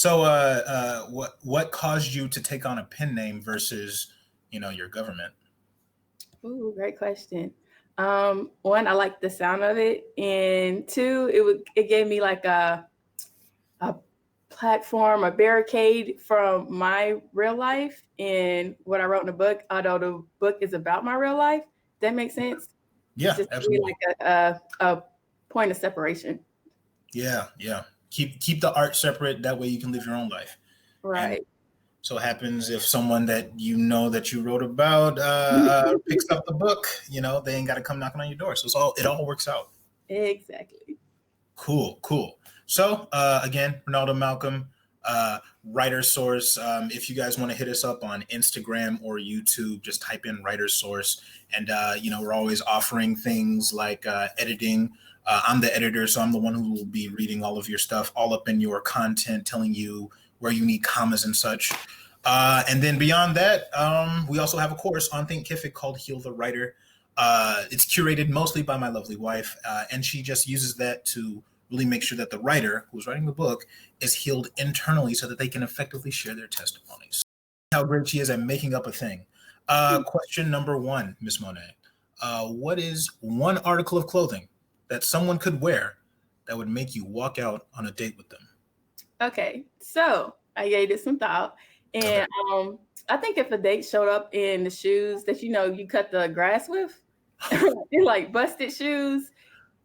So, what caused you to take on a pen name versus, your government? Ooh, great question. One, I like the sound of it, and two, it gave me like a platform, a barricade from my real life and what I wrote in the book. Although the book is about my real life, that makes sense. It's Yeah, just really absolutely. like a point of separation. Yeah, yeah. Keep the art separate. That way you can live your own life. And Right. so happens if someone that you know that you wrote about picks up the book, they ain't got to come knocking on your door. So it all works out. Exactly. Cool, cool. So again, Ronaldo Malcolm, Writer Source. If you guys want to hit us up on Instagram or YouTube, just type in Writer Source, and we're always offering things like editing. I'm the editor, so I'm the one who will be reading all of your stuff, all up in your content, telling you where you need commas and such. And then beyond that, we also have a course on Thinkific called Heal the Writer. It's curated mostly by my lovely wife, and she just uses that to really make sure that the writer who's writing the book is healed internally so that they can effectively share their testimonies. How great she is at making up a thing. Question number one, Miss Monet. What is one article of clothing that someone could wear that would make you walk out on a date with them? Okay, so I gave it some thought, Okay. and I think if a date showed up in the shoes that you cut the grass with, they're like busted shoes,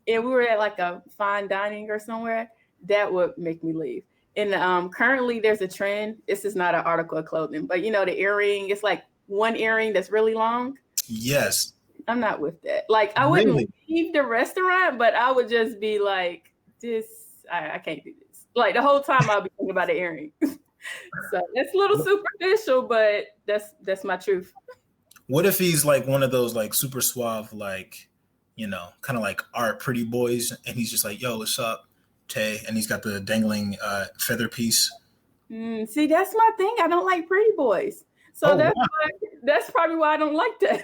and we were at like a fine dining or somewhere, that would make me leave. And currently, there's a trend. This is not an article of clothing, but the earring. It's like one earring that's really long. Yes. I'm not with that. Like, I wouldn't Really? leave the restaurant, but I would just be like, this, I can't do this. Like, the whole time I'll be thinking about the earring. So that's a little superficial, but that's my truth. What if he's like one of those like super suave, like, kind of like art pretty boys, and he's just like, yo, what's up, Tay? And he's got the dangling feather piece. See, that's my thing. I don't like pretty boys. So Oh, that's wow. that's probably why I don't like that.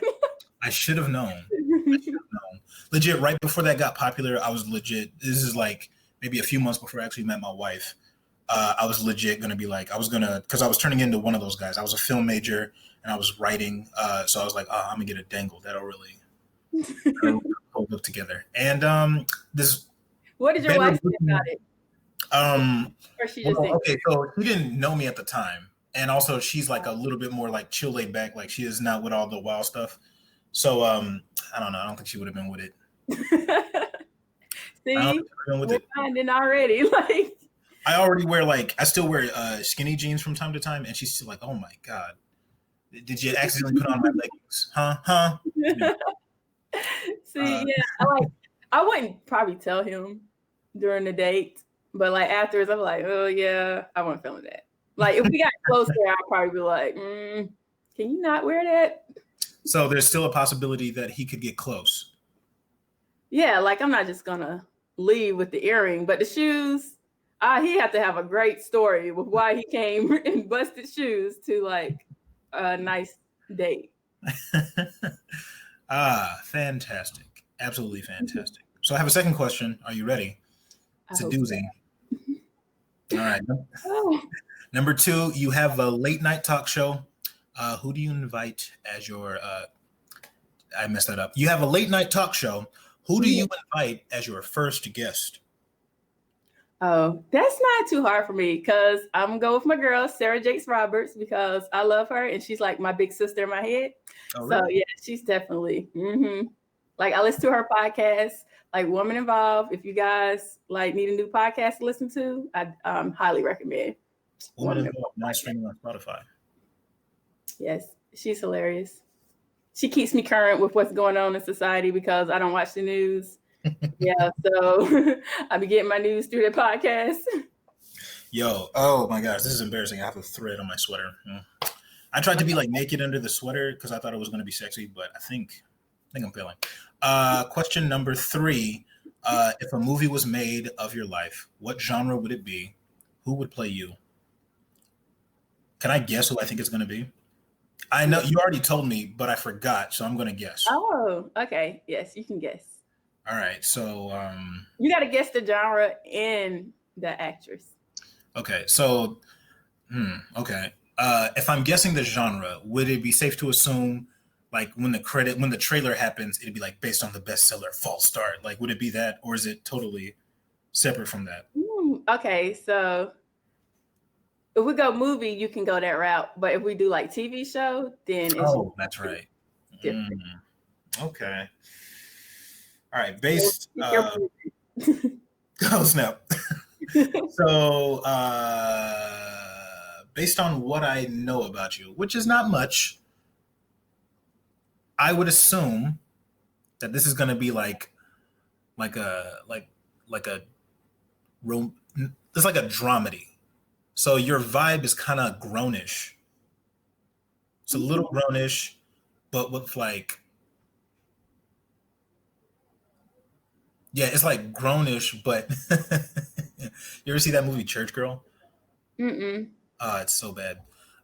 I should have known. I should have known. Legit, right before that got popular, I was legit. This is like maybe a few months before I actually met my wife. I was legit going to be like, because I was turning into one of those guys. I was a film major and I was writing. So I was like, I'm going to get a dangle. That'll really hold up together. And this What did your better wife say about looking, it? Or she just well, didn't okay, so she didn't know me at the time. And also she's like a little bit more like chill laid back. Like she is not with all the wild stuff. So I don't know. I don't think she would have been with it. care? I don't See, think she would have been with we're it. finding already. Like, I still wear skinny jeans from time to time, and she's still like, "Oh my god, did you accidentally put on my leggings? Huh? Huh?" see, Uh, yeah, I wouldn't probably tell him during the date, but like afterwards, I'm like, oh yeah, I wasn't feeling that. Like if we got closer, I'd probably be like, can you not wear that? so there's still a possibility that he could get close. Yeah, like I'm not just gonna leave with the earring, but the shoes, he had to have a great story with why he came in busted shoes to like a nice date. Fantastic, absolutely fantastic. So I have a second question. Are you ready? I It's a hope so. doozy. All right. Oh, Number two, you have a late night talk show. Who do you invite as your? I messed that up. You have a late night talk show. Who do you invite as your first guest? oh, that's not too hard for me because I'm gonna go with my girl Sarah Jakes Roberts because I love her and she's like my big sister in my head. Oh, So really? yeah, she's definitely like I listen to her podcast, like Woman Involved. If you guys like need a new podcast to listen to, I highly recommend Woman Woman Involved, Involved now podcast. streaming on Spotify. Yes, she's hilarious. She keeps me current with what's going on in society because I don't watch the news. Yeah, so I be getting my news through the podcast. Yo, oh my gosh, this is embarrassing. I have a thread on my sweater. I tried to be like naked under the sweater because I thought it was going to be sexy, but I think I'm failing. Question number three: if a movie was made of your life, what genre would it be? Who would play you? Can I guess who I think it's going to be? I know Yeah. you already told me, but I forgot, so I'm going to guess. Oh, okay. Yes, you can guess. All right, so You got to guess the genre and the actress. Okay, so okay. If I'm guessing the genre, would it be safe to assume like when the trailer happens, it'd be like based on the bestseller False Start? Like, would it be that, or is it totally separate from that? Okay, so if we go movie, you can go that route. But if we do like TV show, then it's Oh, that's right. different. Okay. All right. Based. Pick your movie. Oh snap. So, based on what I know about you, which is not much, I would assume that this is going to be like a like a room. It's like a dramedy. So your vibe is kind of grownish. It's a little grownish, but with like, yeah, it's like grownish, but you ever see that movie Church Girl? Mm-mm. It's so bad.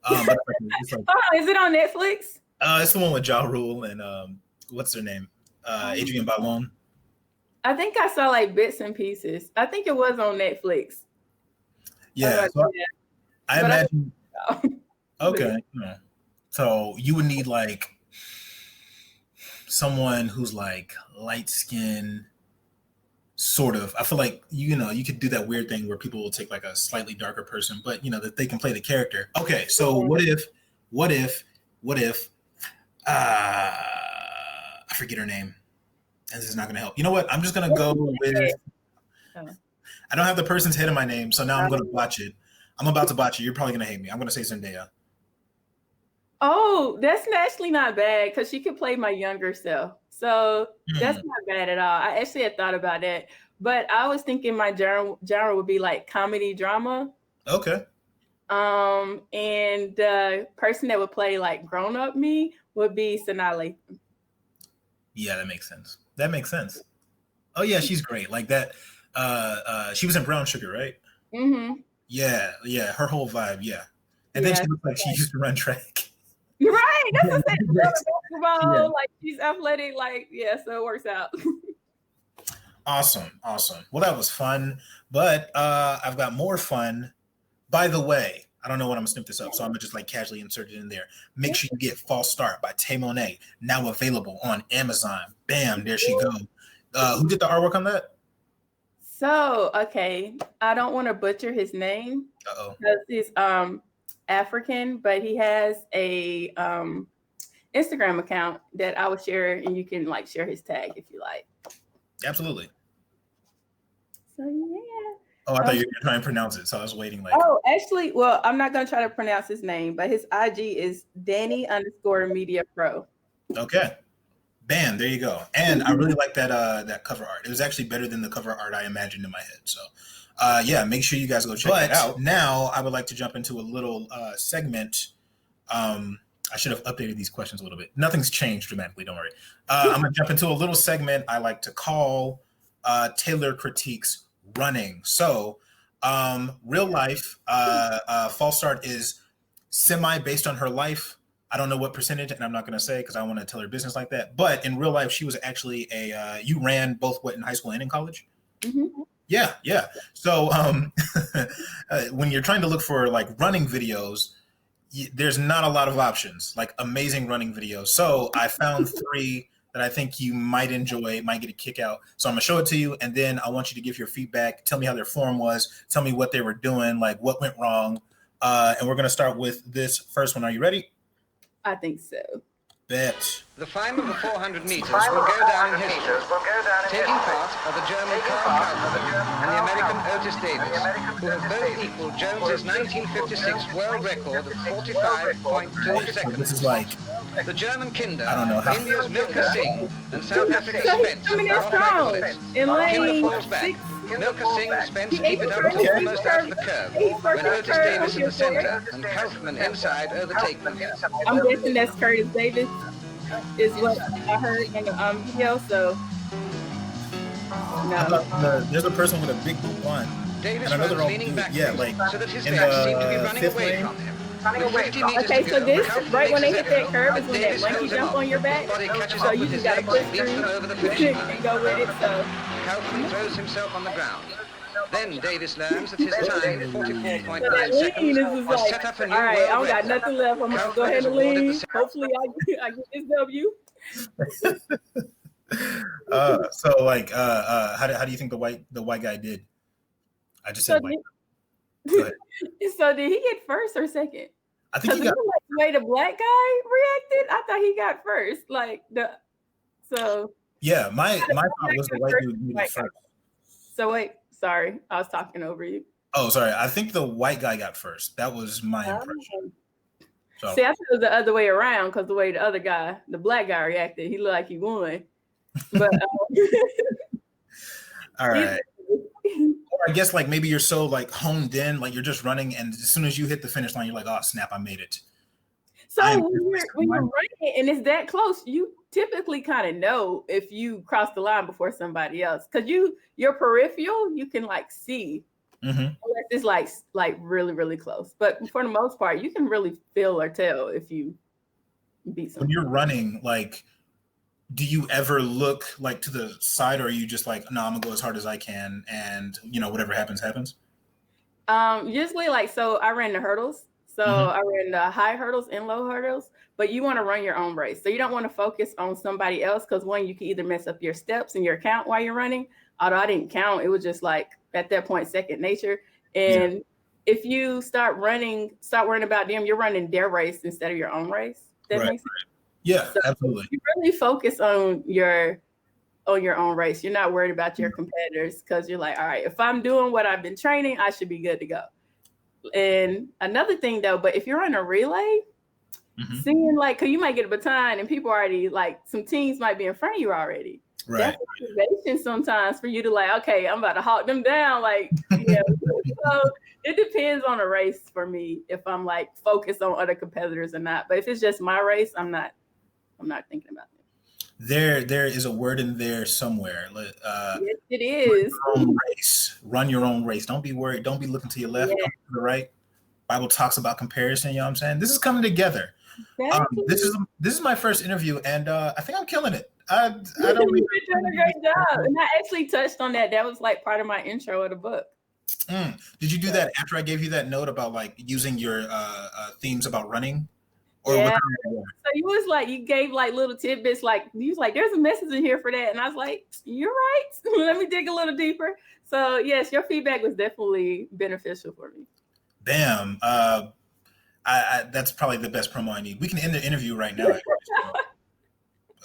But it's like, Oh, is it on Netflix? it's the one with Ja Rule and what's her name? Adrienne Balon. I think I saw like bits and pieces. I think it was on Netflix. Yeah, so I imagine. Okay, yeah. So you would need like someone who's like light skin, sort of. I feel like you could do that weird thing where people will take like a slightly darker person, but that they can play the character. Okay, so what if I forget her name. This is not going to help. You know what? I'm just going to go with. I don't have the person's head in my name, so now I'm going to botch it. I'm about to botch it. You're probably going to hate me. I'm going to say Zendaya. Oh, that's actually not bad because she could play my younger self. So that's not bad at all. I actually had thought about that, but I was thinking my genre would be like comedy drama. Okay. And the person that would play like grown up me would be Sanaa. Yeah, that makes sense. Oh yeah, she's great. Like that. She was in Brown Sugar, right? Mm-hmm. Yeah. Her whole vibe, yeah. And then she looked like she used to run track. Right. That's what I'm saying. Basketball, yeah. Like she's athletic, like so it works out. Awesome. Well, that was fun, but I've got more fun. By the way, I don't know when I'm gonna snip this up, so I'm gonna just like casually insert it in there. Make sure you get False Start by Mone, now available on Amazon. Bam, there she goes. Who did the artwork on that? So, okay, I don't want to butcher his name because he's African, but he has a Instagram account that I would share, and you can like share his tag if you like. Absolutely. So yeah. Oh, I thought you were trying to pronounce it, so I was waiting. Like, oh, actually, well, I'm not gonna try to pronounce his name, but his IG is Danny_MediaPro. Okay. Bam, there you go. And I really like that cover art. It was actually better than the cover art I imagined in my head. So, yeah, make sure you guys go check that out. Now, I would like to jump into a little segment. I should have updated these questions a little bit. Nothing's changed dramatically. Don't worry. I'm gonna jump into a little segment I like to call Taylor Critiques Running. So, real life, False Start is semi based on her life. I don't know what percentage, and I'm not going to say because I don't want to tell her business like that. But in real life, she was actually you ran both in high school and in college? Mm-hmm. Yeah. So when you're trying to look for like running videos, there's not a lot of options, like amazing running videos. So I found 3 that I think you might enjoy, might get a kick out. So I'm going to show it to you, and then I want you to give your feedback. Tell me how their form was. Tell me what they were doing, like what went wrong. And we're going to start with this first one. Are you ready? I think so. Bet. The final of the 400 meters will go down in history. Taking part are the German Karl Kaufmann and the American Otis Davis, who have both equaled Jones's 1956 world record of 45.2 seconds. This is like the German Kinder, I don't know how. India's Milka Singh, and South Africa's Spence are off by Kinder falls back. Milka Singh, Spence keep it up until almost out of the curve, when Otis Davis in the center and Kaufman inside overtake them. I'm guessing that's Curtis Davis, is what I heard in the video. So no, there's a person with a big boot on. Davis runs leaning back, like so that his back seemed to be running away from him. Okay, so this right when they hit that curve is when that monkey jump on your back. So you just gotta push through and go with it. So Kaufman throws himself on the ground. Then Davis learns that his time, 44.9 So that lean seconds, is just was like, set up a new all right, I don't world got record. nothing left. I'm gonna go ahead and lean. Hopefully, I get this W. So like, how do you think the white guy did? I just said white. Go ahead. So did he get first or second? I think he got. Like the way the black guy reacted, I thought he got first. Yeah, my thought was the white dude made it first. So wait, sorry, I was talking over you. Oh, sorry. I think the white guy got first. That was my impression. So. See, I thought it was the other way around because the way the other guy, the black guy, reacted, he looked like he won. But all right. Or I guess like maybe you're so like honed in, like you're just running, and as soon as you hit the finish line, you're like, oh snap, I made it. So when you're running and it's that close, you typically kind of know if you cross the line before somebody else, because your peripheral you can like see. Unless it's like really really close, but for the most part, you can really feel or tell if you beat someone. When you're running, like, do you ever look like to the side, or are you just like, no, I'm gonna go as hard as I can, and whatever happens happens? Usually, like, so I ran the hurdles. So I ran the high hurdles and low hurdles, but you want to run your own race. So you don't want to focus on somebody else, because one, you can either mess up your steps and your count while you're running. Although I didn't count, it was just like at that point, second nature. And if you start worrying about them, you're running their race instead of your own race. That makes sense? Yeah, so absolutely. You really focus on your own race. You're not worried about your competitors, because you're like, all right, if I'm doing what I've been training, I should be good to go. And another thing though, but if you're on a relay, seeing like, cause you might get a baton and people already like some teams might be in front of you already. Right. That's motivation sometimes for you to like, okay, I'm about to hawk them down. Like, so it depends on a race for me if I'm like focused on other competitors or not. But if it's just my race, I'm not thinking about it. There is a word in there somewhere. Yes, it is. Run your own race. Don't be worried. Don't be looking to your left, don't to the right. Bible talks about comparison. You know what I'm saying? This is coming together. Exactly. This is my first interview, and I think I'm killing it. I don't. You're doing a great job, and I actually touched on that. That was like part of my intro of the book. Did you do that after I gave you that note about like using your themes about running? Or so you was like, you gave like little tidbits, like you was like, there's a message in here for that, and I was like, you're right. Let me dig a little deeper. So yes, your feedback was definitely beneficial for me. Damn, I that's probably the best promo I need. We can end the interview right now.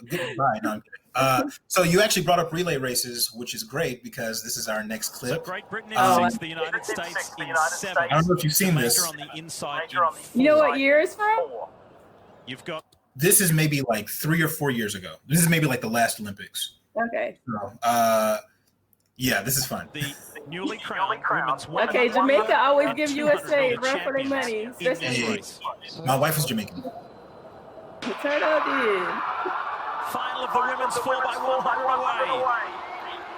Goodbye. No, I'm kidding. So you actually brought up relay races, which is great because this is our next clip. So Great Britain in 6, the United States in 7. I don't know if you've seen this. On the inside you know what year it's from? You've got. This is maybe like 3 or 4 years ago. This is maybe like the last Olympics. Okay. So, yeah, this is fun. The newly crowned women's. Okay, Jamaica always give USA run for their money. Hey, my wife is Jamaican. Turn up in. Final of the women's 4x100 away.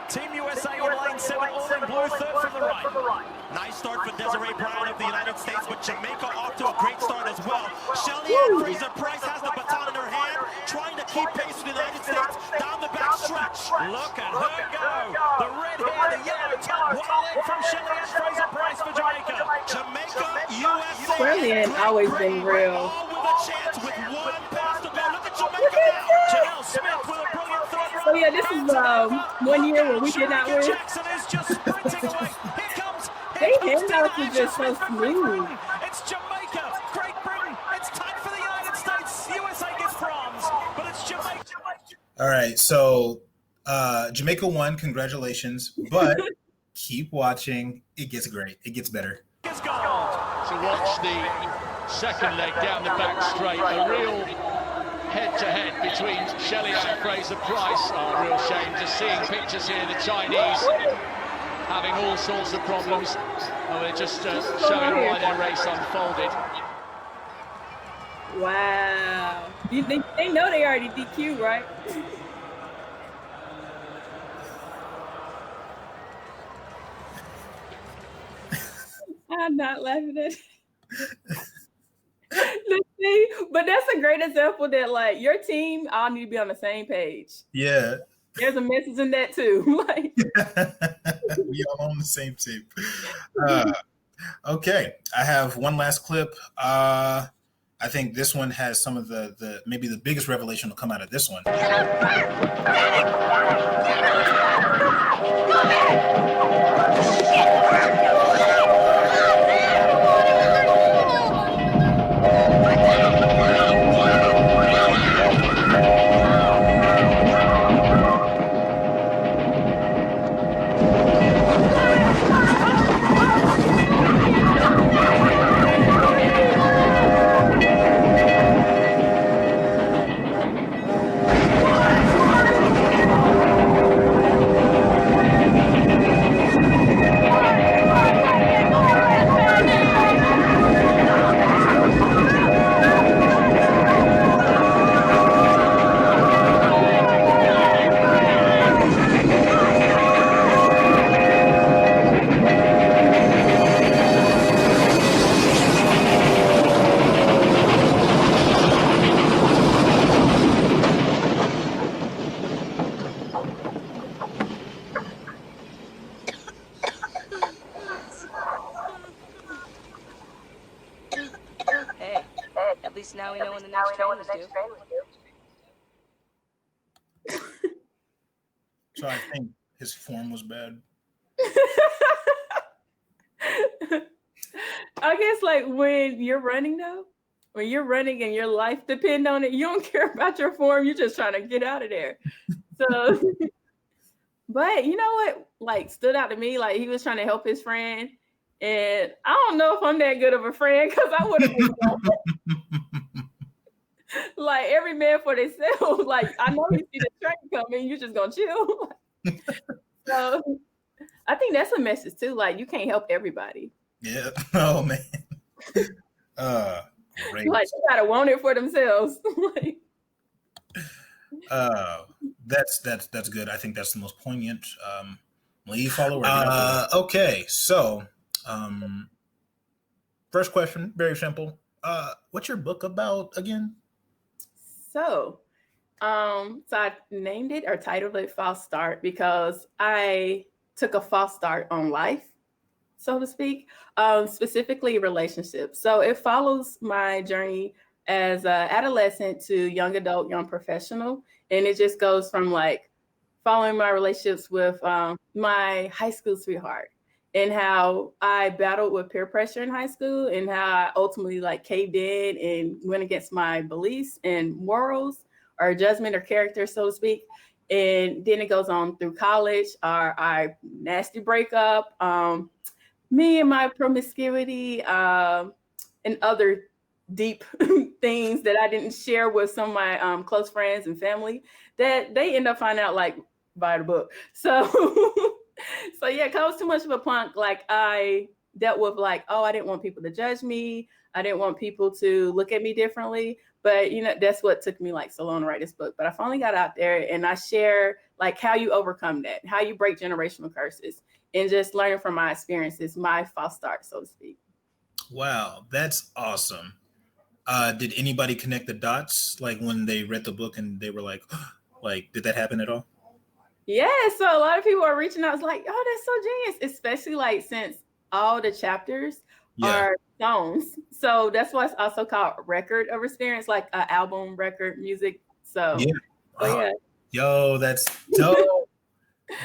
Team USA in lane 7, all in blue, third from the right. Nice start for Desiree Brown of the United States, but Jamaica off to a great start as well. Shelly-Ann Fraser-Pryce has the baton in her hand, trying to keep pace with the United States down the back stretch. Look at her go. The red hair, the yellow top, one leg from Shelly-Ann Fraser-Pryce for Jamaica. Jamaica, USA. Shelly-Ann always been real. All with a chance with one pass to go. Look at Jamaica now. Janelle Smith with a brilliant third round. So yeah, this is 1 year where we did not win. Jackson is just sprinting away. Here comes. They handouts was just so smooth. It's Jamaica, Great Britain. It's time for the United States. USA gets bronze, but it's Jamaica. All right, so Jamaica won. Congratulations, but keep watching. It gets great. It gets better. It's gold. To watch the second leg down the back straight, a real head-to-head between Shelly-Ann Fraser-Pryce. Oh, real shame just seeing pictures here, the Chinese having all sorts of problems. Oh, they're just showing why their race unfolded. Wow. They know they already DQ, right? I'm not laughing at it. But that's a great example that like your team all need to be on the same page. Yeah. There's a message in that too. Like We all on the same tape. Okay, I have one last clip. I think this one has some of the maybe the biggest revelation will come out of this one. Hey, at least now we know when the next train was due. So I think his form was bad. I guess like when you're running though, when you're running and your life depend on it, you don't care about your form. You're just trying to get out of there. So, but you know what? Like stood out to me, like he was trying to help his friend, and I don't know if I'm that good of a friend because I would have been like every man for themselves. Like I know you see the train coming, you're just gonna chill. So I think that's a message too. Like you can't help everybody. Yeah. Oh man. Great. Like you gotta want it for themselves. That's good. I think that's the most poignant. Will you follow? Okay, so first question, very simple. What's your book about again? So I named it or titled it False Start because I took a false start on life, so to speak, specifically relationships. So it follows my journey as an adolescent to young adult, young professional. And it just goes from like following my relationships with my high school sweetheart and how I battled with peer pressure in high school and how I ultimately like caved in and went against my beliefs and morals or judgment or character, so to speak. And then it goes on through college, our nasty breakup, me and my promiscuity, and other deep things that I didn't share with some of my close friends and family that they end up finding out like by the book. So, so yeah, cause I was too much of a punk. Like I dealt with like, oh, I didn't want people to judge me. I didn't want people to look at me differently. But you know, that's what took me like so long to write this book. But I finally got out there and I share like how you overcome that, how you break generational curses, and just learn from my experiences, my false start, so to speak. Wow, that's awesome. Did anybody connect the dots like when they read the book and they were like, did that happen at all? Yeah, so a lot of people are reaching out. It's like, oh, that's so genius, especially like since all the chapters are songs. So that's why it's also called record of experience, like an album, record, music. So yeah. Yo, that's dope.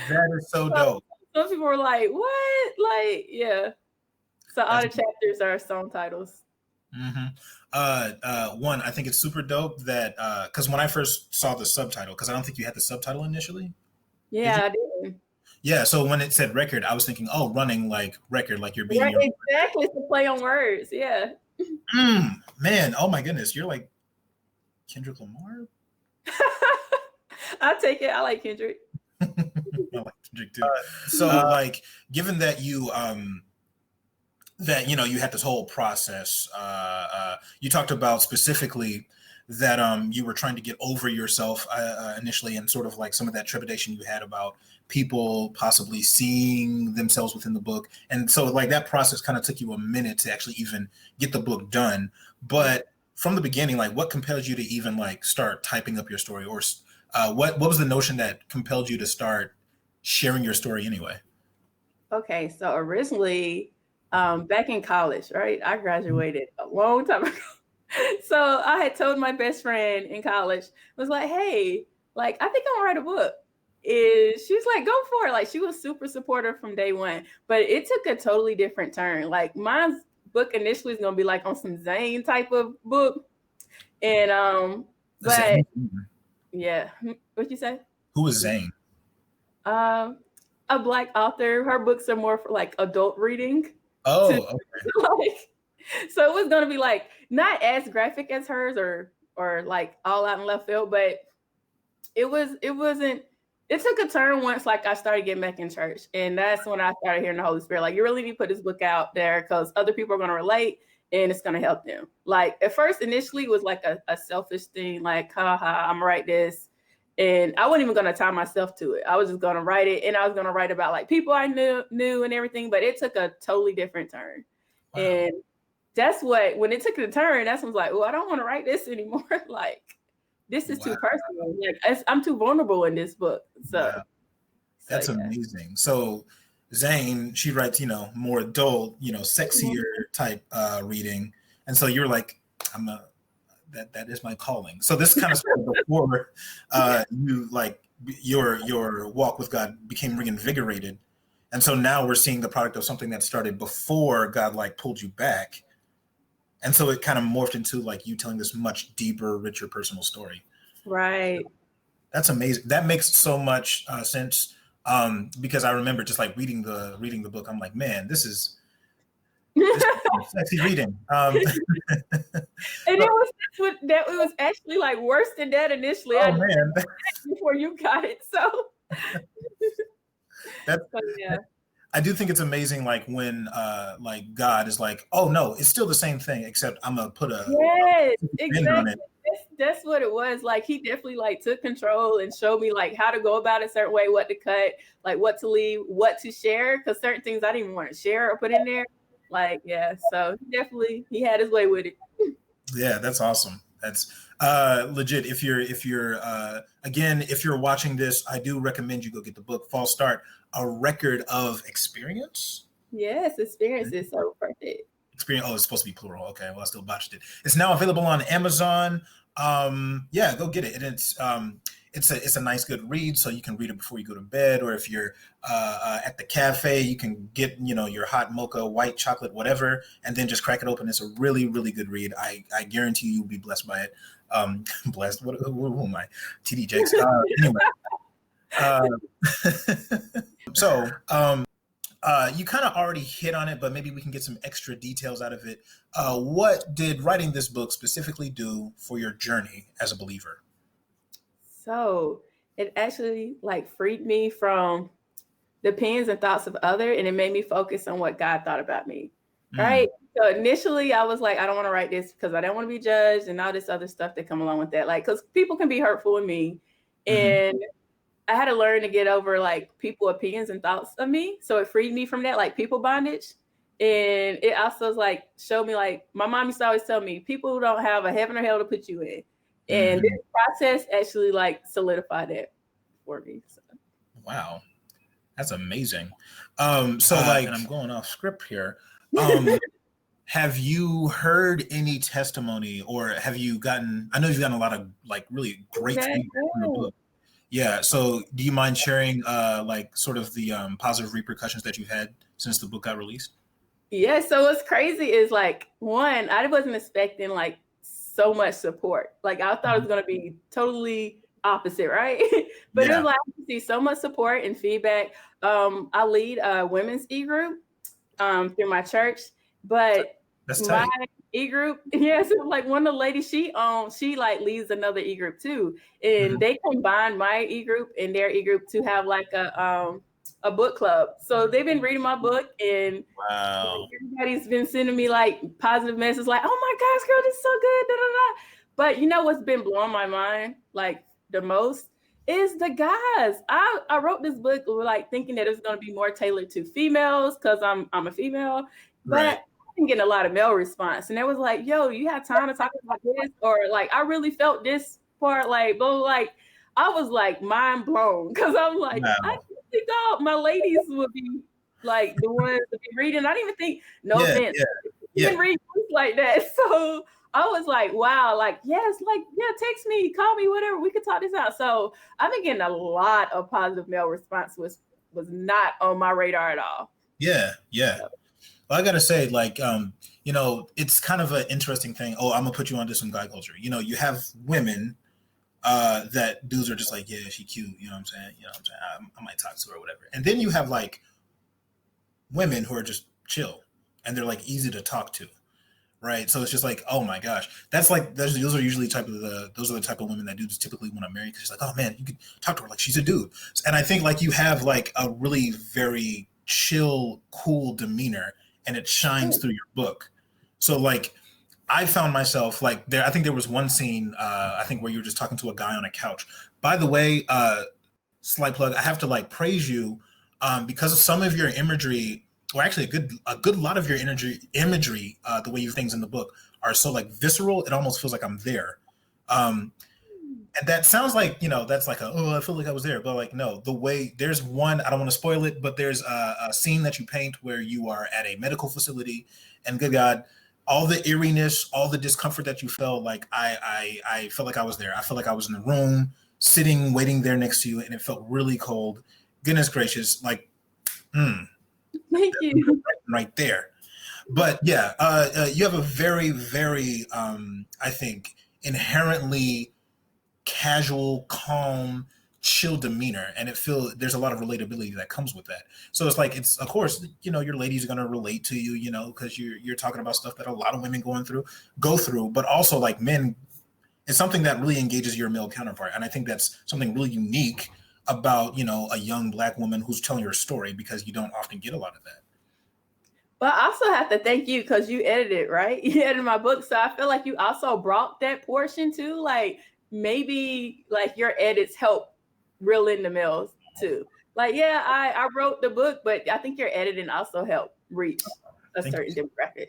That is so dope. Some people were like, what? Like, yeah. So all the chapters are song titles. Mm-hmm. One, I think it's super dope that because when I first saw the subtitle, because I don't think you had the subtitle initially. Yeah, I did. Yeah, so when it said record, I was thinking, oh, running like record, like you're being right, exactly. It's a play on words. Yeah. Man, oh my goodness, you're like Kendrick Lamar. I'll take it. I like Kendrick. I like Kendrick too. So like, given that you that you know you had this whole process, you talked about specifically that you were trying to get over yourself initially, and sort of like some of that trepidation you had about people possibly seeing themselves within the book. And so like that process kind of took you a minute to actually even get the book done. But from the beginning, like what compelled you to even like start typing up your story, or what was the notion that compelled you to start sharing your story anyway? Okay, so originally, back in college, right? I graduated a long time ago. So I had told my best friend in college, was like, hey, like, I think I'm gonna write a book. She's like, go for it. Like, she was super supportive from day one, but it took a totally different turn. Like, mine's book initially is gonna be like on some Zane type of book. And but Zane? yeah, what you say? Who is Zane? A Black author. Her books are more for like adult reading. Oh, To, okay. like, so it was gonna be like not as graphic as hers or like all out in left field, but it wasn't. It took a turn once like I started getting back in church, and that's when I started hearing the Holy Spirit. Like, you really need to put this book out there because other people are gonna relate and it's gonna help them. Like at first, initially, it was like a selfish thing, like, haha, I'm gonna write this. And I wasn't even gonna tie myself to it. I was just gonna write it, and I was gonna write about like people I knew and everything. But it took a totally different turn, Wow. and that's what when it took the turn. That's when I was like, oh, I don't want to write this anymore. Like, this is too personal. Like, I'm too vulnerable in this book. So That's amazing. So Zane, she writes, more adult, sexier type reading, and so you're like, that is my calling. So this kind of started before you like your walk with God became reinvigorated, and so now we're seeing the product of something that started before God like pulled you back, and so it kind of morphed into like you telling this much deeper, richer personal story. Right. That's amazing. That makes so much sense because I remember just like reading the book. I'm like, man, this is sexy reading. And it was actually like worse than that initially. Oh man! Before you got it, so yeah. I do think it's amazing, like when like God is like, oh no, it's still the same thing, except I'm gonna put a exactly. On it. That's what it was. Like, he definitely like took control and showed me like how to go about it a certain way, what to cut, like what to leave, what to share, because certain things I didn't even want to share or put in there. Like, yeah, so definitely he had his way with it. Yeah, that's awesome. That's legit. If you're again, if you're watching this, I do recommend you go get the book False Start, A Record of Experience. Yes, experience is so perfect. Experience. Oh, it's supposed to be plural. Okay, well, I still botched it. It's now available on Amazon. Yeah, go get it. And it's a nice good read, so you can read it before you go to bed, or if you're at the cafe, you can get your hot mocha, white chocolate, whatever, and then just crack it open. It's a really, really good read. I guarantee you'll be blessed by it. Blessed. Who am I? TD Jakes. Anyway. So you kind of already hit on it, but maybe we can get some extra details out of it. What did writing this book specifically do for your journey as a believer? So it actually like freed me from the opinions and thoughts of others, and it made me focus on what God thought about me. Right. So initially I was like, I don't want to write this because I don't want to be judged and all this other stuff that come along with that. Like, because people can be hurtful with me. And I had to learn to get over like people opinions and thoughts of me. So it freed me from that, like people bondage. And it also like showed me, like my mom used to always tell me, people who don't have a heaven or hell to put you in. And this process actually like solidified that for me. So. Wow. That's amazing. So like, and I'm going off script here. Have you heard any testimony, or have you gotten, I know you've gotten a lot of like really great feedback from the book. Yeah. So do you mind sharing like sort of the positive repercussions that you've had since the book got released? Yeah. So what's crazy is like, one, I wasn't expecting like so much support. Like I thought it was going to be totally opposite, right? But it was like, I see so much support and feedback. I lead a women's e-group through my church, but my e-group, so like one of the ladies she like leads another e-group too, and they combined my e-group and their e-group to have like a book club. So they've been reading my book, and everybody's been sending me like positive messages like, oh my gosh, girl, this is so good, da, da, da. But you know what's been blowing my mind like the most is the guys. I wrote this book like thinking that it was going to be more tailored to females because I'm a female, but I've been getting a lot of male response, and it was like, yo, you have time to talk about this? Or like, I really felt this part, like, but like, I was like mind blown because I'm like, I really thought my ladies would be like the ones that be reading. I don't even think, no Yeah, offense, yeah. even read books like that. So I was like, wow, like, yes, like, yeah, text me, call me, whatever, we could talk this out. So I've been getting a lot of positive male response, was not on my radar at all. Yeah. Well, I gotta say, like, you know, it's kind of an interesting thing. Oh, I'm gonna put you onto some guy culture. You know, you have women that dudes are just like, yeah, she cute. You know what I'm saying? You know what I'm saying? I might talk to her or whatever. And then you have like women who are just chill and they're like easy to talk to, right? So it's just like, oh my gosh, that's like those are usually those are the type of women that dudes typically want to marry because it's like, oh man, you could talk to her like she's a dude. And I think like you have like a really very chill, cool demeanor, and it shines through your book. So like I found myself like there. I think there was one scene, I think where you were just talking to a guy on a couch. By the way, slight plug. I have to like praise you because of some of your imagery, or actually a good lot of your imagery, the way you things in the book are so like visceral. It almost feels like I'm there. And that sounds like, you know, that's like I feel like I was there, but like no, the way there's one, I don't want to spoil it, but there's a scene that you paint where you are at a medical facility, and good God, all the eeriness, all the discomfort that you felt, like I felt like I was there. I felt like I was in the room, sitting, waiting there next to you, and it felt really cold. Goodness gracious, like, Thank you. right there. But yeah, you have a very, very, I think, inherently casual, calm, chill demeanor, and there's a lot of relatability that comes with that. So it's like, it's of course, you know, your ladies are going to relate to you, you know, because you're talking about stuff that a lot of women go through, but also like men, it's something that really engages your male counterpart, and I think that's something really unique about, you know, a young Black woman who's telling her story, because you don't often get a lot of that. But I also have to thank you because you edited, right? You edited my book, so I feel like you also brought that portion too. Like maybe like your edits help reel in the males too. Like, yeah, I wrote the book, but I think your editing also helped reach a certain demographic.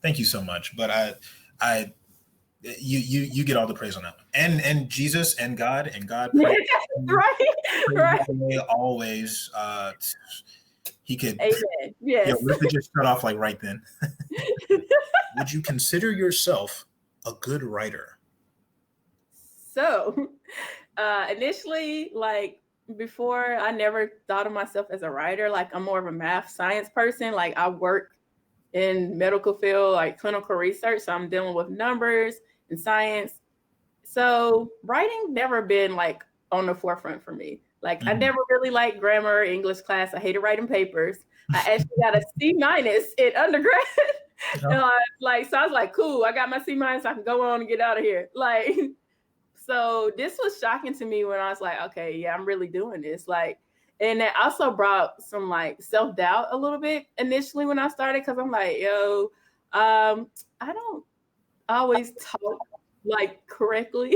Thank you so much. But you get all the praise on that one. And Jesus and God right. Always. He could. Amen. Yes. Yeah, we could just start off like right then. Would you consider yourself a good writer? So, initially, like before, I never thought of myself as a writer. Like I'm more of a math science person. Like I work in medical field, like clinical research. So I'm dealing with numbers and science. So writing never been like on the forefront for me. Like I never really liked grammar or English class. I hated writing papers. I actually got a C- in undergrad. Like, so I was like, cool, I got my C-, I can go on and get out of here. Like, so this was shocking to me when I was like, okay, yeah, I'm really doing this. Like, and that also brought some like self-doubt a little bit initially when I started, because I'm like, yo, I don't always talk like correctly.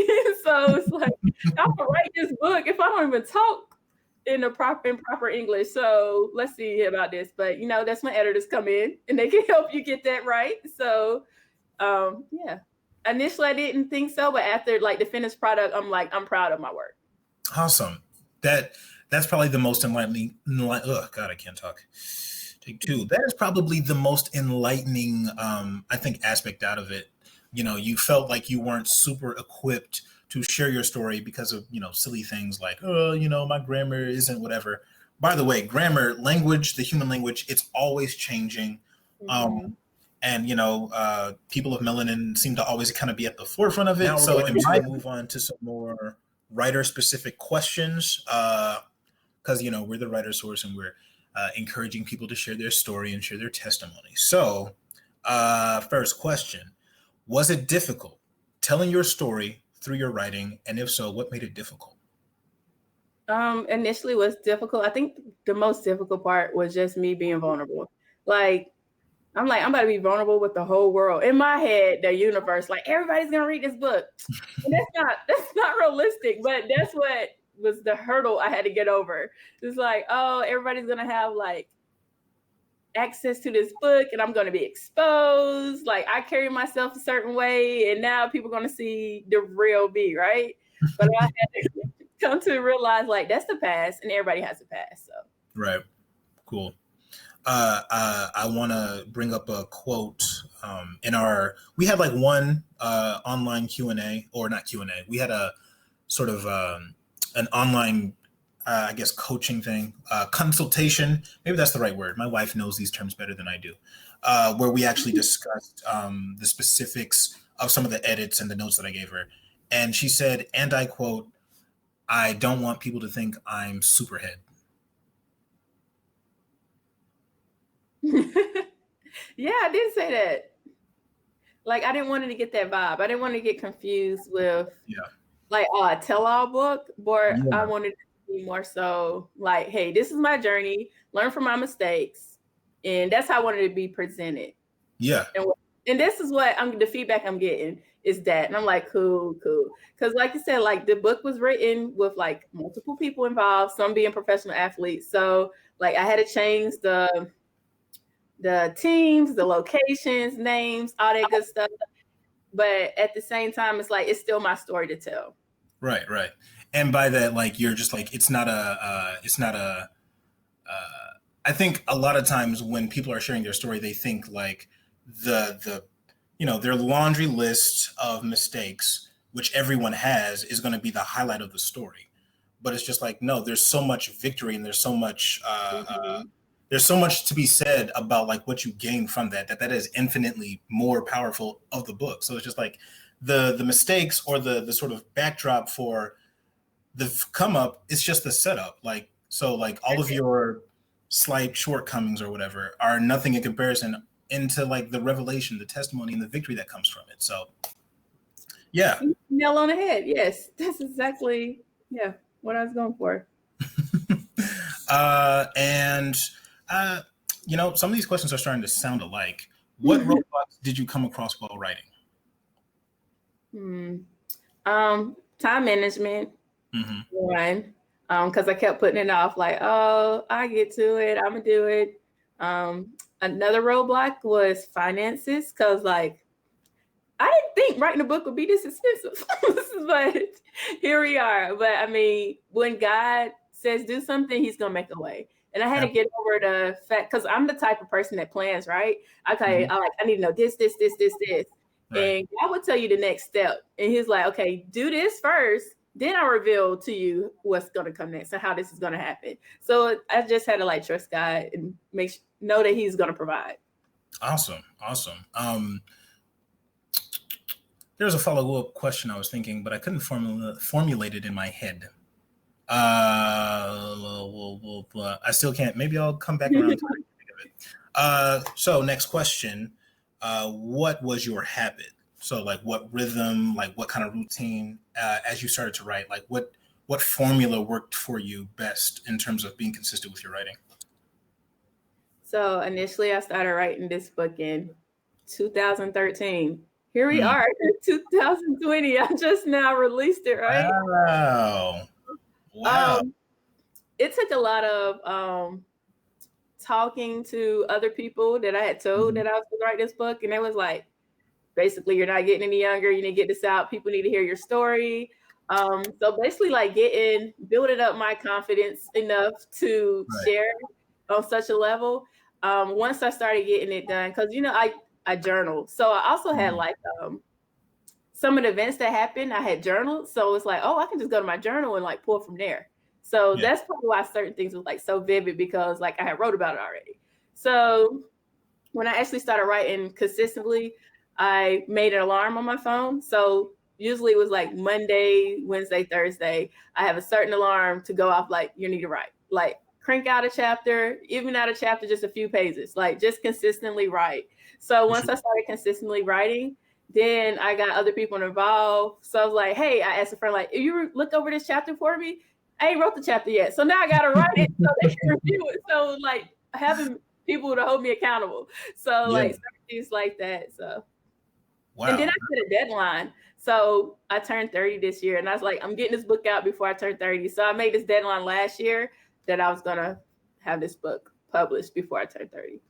So it's like, I'm gonna write this book if I don't even talk in proper English. So let's see about this. But you know, that's when editors come in and they can help you get that right. So yeah. Initially I didn't think so, but after like the finished product, I'm like, I'm proud of my work. Awesome. That's probably the most enlightening. Oh God, I can't talk. Take two. That is probably the most enlightening, I think, aspect out of it. You know, you felt like you weren't super equipped to share your story because of, you know, silly things like, oh, you know, my grammar isn't whatever. By the way, grammar, language, the human language, it's always changing. And, you know, people of melanin seem to always kind of be at the forefront of it. Now so we might move on to some more writer-specific questions because, you know, we're the writer source and we're encouraging people to share their story and share their testimony. So first question, was it difficult telling your story through your writing? And if so, what made it difficult? Initially was difficult. I think the most difficult part was just me being vulnerable. Like, I'm about to be vulnerable with the whole world. In my head, the universe, like everybody's gonna read this book. And that's not realistic, but that's what was the hurdle I had to get over. It's like, oh, everybody's gonna have like access to this book and I'm gonna be exposed. Like I carry myself a certain way, and now people are gonna see the real me, right? But I had to come to realize like that's the past and everybody has a past. So right. Cool. I want to bring up a quote we had like one online Q&A, or not Q&A. We had a sort of an online, I guess, coaching thing, consultation. Maybe that's the right word. My wife knows these terms better than I do, where we actually discussed the specifics of some of the edits and the notes that I gave her. And she said, and I quote, "I don't want people to think I'm Superhead." Yeah, I did say that. Like, I didn't want it to get that vibe. I didn't want to get confused with like a tell-all book, but I wanted it to be more so like, hey, this is my journey, learn from my mistakes, and that's how I wanted it to be presented. Yeah. And this is what the feedback I'm getting is that, and I'm like, cool, because like you said, like the book was written with like multiple people involved, some being professional athletes, so like I had to change the teams, the locations, names, all that good stuff. But at the same time, it's like, it's still my story to tell. Right. And by that, like, you're just like, I think a lot of times when people are sharing their story, they think like the their laundry list of mistakes, which everyone has, is going to be the highlight of the story. But it's just like, no, there's so much victory, and there's so much to be said about like what you gain from that is infinitely more powerful of the book. So it's just like the mistakes, or the sort of backdrop for the come up, it's just the setup. Like, so like all of your slight shortcomings or whatever are nothing in comparison into like the revelation, the testimony, and the victory that comes from it. So yeah. Nail on the head. Yes, that's exactly what I was going for. Some of these questions are starting to sound alike. What roadblocks did you come across while writing? Time management. One, because I kept putting it off, like, oh, I get to it, I'm gonna do it. Another roadblock was finances, because like I didn't think writing a book would be this expensive. But here we are. But I mean, when God says do something, he's gonna make a way. And I had to get over the fact, because I'm the type of person that plans, right? Okay, I need to know this. Right. And God will tell you the next step. And he's like, okay, do this first, then I'll reveal to you what's going to come next and how this is going to happen. So I just had to like trust God and know that he's going to provide. Awesome. There's a follow-up question I was thinking, but I couldn't formulate it in my head. I still can't. Maybe I'll come back around to think of it. So next question. What was your habit? So like what rhythm, like what kind of routine as you started to write, like what formula worked for you best in terms of being consistent with your writing? So initially I started writing this book in 2013. Here we are in 2020. I just now released it, right? Wow. It took a lot of talking to other people that I had told that I was going to write this book. And it was like, basically, you're not getting any younger. You need to get this out. People need to hear your story. So basically like building up my confidence enough to share on such a level. Once I started getting it done, because, I journal. So I also had like some of the events that happened, I had journaled. So it's like, oh, I can just go to my journal and like pull from there. So that's probably why certain things was like so vivid, because like I had wrote about it already. So when I actually started writing consistently, I made an alarm on my phone. So usually it was like Monday, Wednesday, Thursday. I have a certain alarm to go off, like, you need to write. Like, crank out a chapter, even out a chapter, just a few pages. Like, just consistently write. So once I started consistently writing, then I got other people involved. So I was like, hey, I asked a friend, like, if you look over this chapter for me? I ain't wrote the chapter yet. So now I got to write it so they can review it. So, like, having people to hold me accountable. So, like, things like that. So, and then I set a deadline. So I turned 30 this year, and I was like, I'm getting this book out before I turn 30. So I made this deadline last year that I was going to have this book published before I turn 30.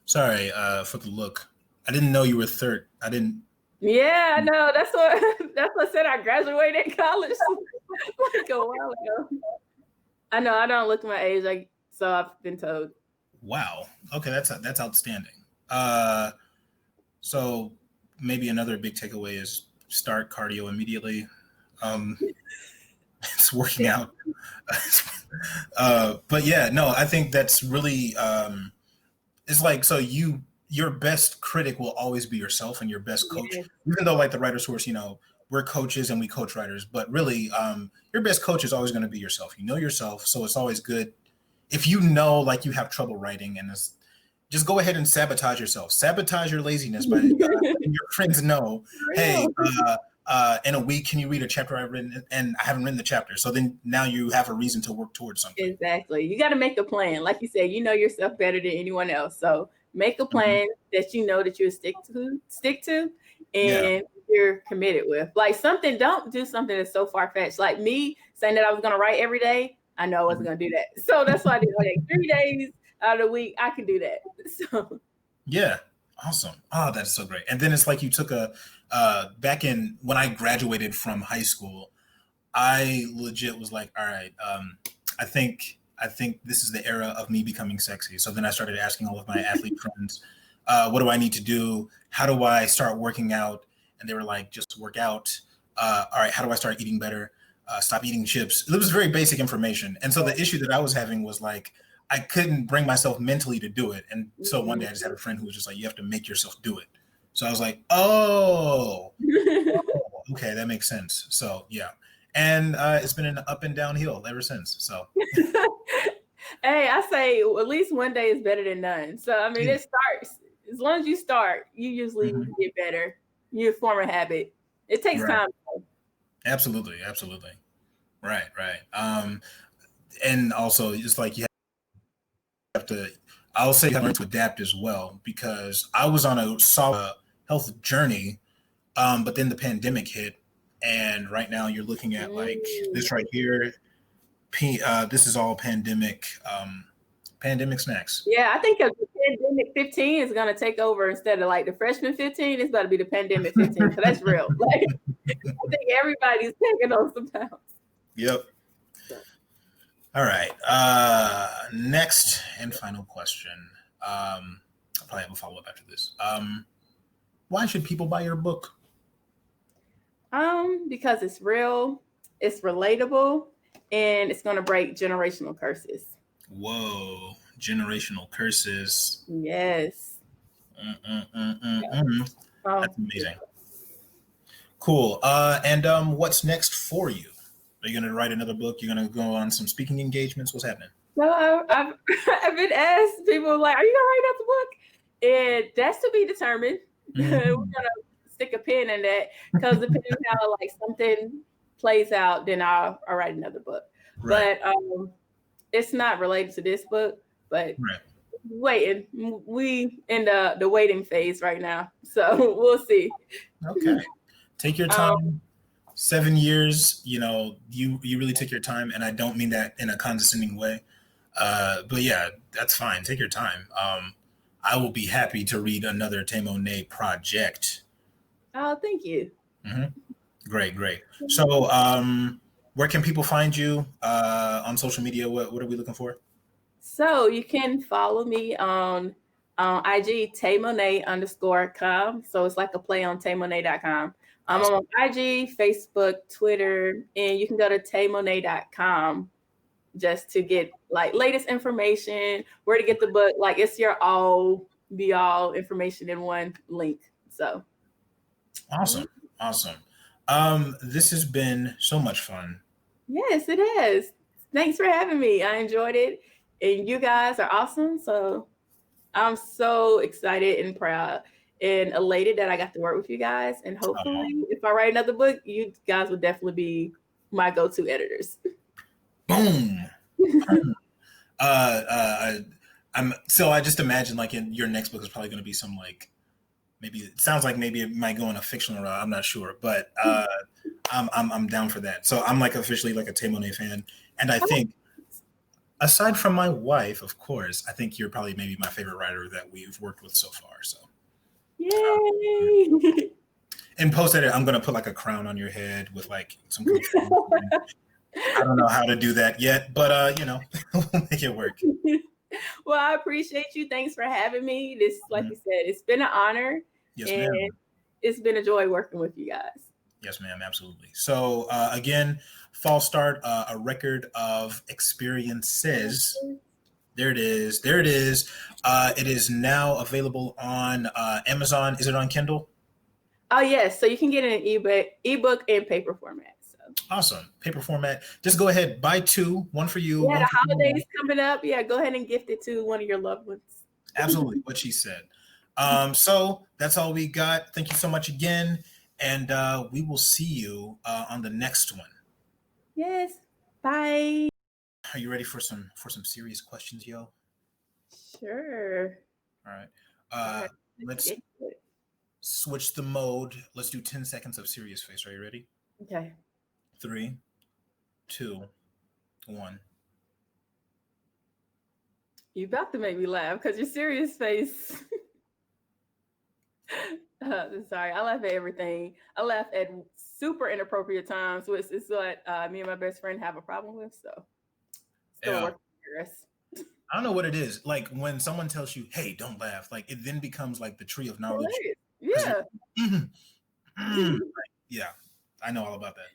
Sorry for the look. I didn't know you were 30. I didn't. Yeah, I know. That's what I said. I graduated college like a while ago. I know. I don't look my age, so I've been told. Wow. Okay, that's outstanding. So maybe another big takeaway is start cardio immediately. Um, it's working out. But yeah, no, I think that's really it's like, so your best critic will always be yourself, and your best coach, Yes. even though like the writer source, we're coaches and we coach writers, but really your best coach is always going to be yourself. You know yourself, so it's always good if you know like you have trouble writing, and just go ahead and sabotage yourself. Sabotage your laziness by letting your friends know, hey, in a week, can you read a chapter I've written? And I haven't written the chapter. So then now you have a reason to work towards something. Exactly. You got to make a plan. Like you said, you know yourself better than anyone else. So make a plan that you know that you'll stick to, and you're committed with. Like don't do something that's so far-fetched. Like me saying that I was going to write every day, I know I wasn't going to do that. So that's why I did like 3 days out of the week, I can do that. So yeah. Awesome. Oh, that's so great. And then it's like you took back in when I graduated from high school, I legit was like, all right, I think this is the era of me becoming sexy. So then I started asking all of my athlete friends, what do I need to do? How do I start working out? And they were like, just work out. All right, how do I start eating better? Stop eating chips. It was very basic information. And so the issue that I was having was like, I couldn't bring myself mentally to do it. And so one day I just had a friend who was just like, you have to make yourself do it. So I was like, oh, okay, that makes sense. So yeah. And it's been an up and downhill ever since. So hey, I say at least one day is better than none. So I mean, it starts, as long as you start, you usually get better. You form a habit. It takes time. Absolutely. Right. And also it's like you have to, I'll say you have to learn to adapt as well, because I was on a solid health journey, but then the pandemic hit, and right now you're looking at like this right here. This is all pandemic snacks. Yeah, I think the pandemic 15 is going to take over instead of like the freshman 15. It's about to be the pandemic 15. So that's real. Like, I think everybody's taking on some pounds. Yep. All right. Next and final question. I'll probably have a follow-up after this. Why should people buy your book? Because it's real, it's relatable, and it's going to break generational curses. Whoa, generational curses. Yes. That's amazing. Cool. And what's next for you? Are you going to write another book? You're going to go on some speaking engagements? What's happening? So I've been asked, people like, are you going to write another book? And that's to be determined. We're going to stick a pin in that, because depending on how like something plays out, then I'll write another book. Right. But it's not related to this book, but waiting. We in the waiting phase right now, so we'll see. Okay, take your time. 7 years, you really took your time, and I don't mean that in a condescending way. But yeah, that's fine. Take your time. I will be happy to read another Mone project. Oh, thank you. Great. So, where can people find you on social media? What are we looking for? So you can follow me on IG, taymone_com. So it's like a play on taymone.com. I'm on IG, Facebook, Twitter, and you can go to taymone.com just to get like latest information, where to get the book. Like, it's your all be all information in one link. So awesome. This has been so much fun. Yes, it has. Thanks for having me. I enjoyed it, and you guys are awesome. So I'm so excited and proud and elated that I got to work with you guys. And hopefully, if I write another book, you guys will definitely be my go-to editors. Boom. I just imagine like in your next book is probably going to be some like, maybe it sounds like maybe it might go in a fictional route. I'm not sure, but I'm down for that. So I'm like officially like a Taymone fan, and I think aside from my wife, of course, I think you're probably maybe my favorite writer that we've worked with so far. So yay! In post edit, I'm gonna put like a crown on your head with like some. I don't know how to do that yet, but we'll make it work. Well, I appreciate you. Thanks for having me. This, like you said, it's been an honor. Yes, and ma'am. It's been a joy working with you guys. Yes, ma'am. Absolutely. So again, False Start, a record of experiences. There it is. There it is. It is now available on Amazon. Is it on Kindle? Oh yes, so you can get it in ebook and paper format. So awesome. Paper format. Just go ahead, buy two, one for you. Yeah, one the for holidays coming up. Yeah, go ahead and gift it to one of your loved ones. Absolutely, what she said. So that's all we got. Thank you so much again, and we will see you on the next one. Yes. Bye. Are you ready for some serious questions, yo? Sure. All right. All right. Let's switch the mode. Let's do 10 seconds of serious face. Are you ready? Okay. 3, 2, 1. You about to make me laugh because your serious face. Sorry, I laugh at everything. I laugh at super inappropriate times, which is what me and my best friend have a problem with. So, still working in progress. I don't know what it is. Like when someone tells you, "Hey, don't laugh," like it then becomes like the tree of knowledge. Yeah. Yeah, I know all about that.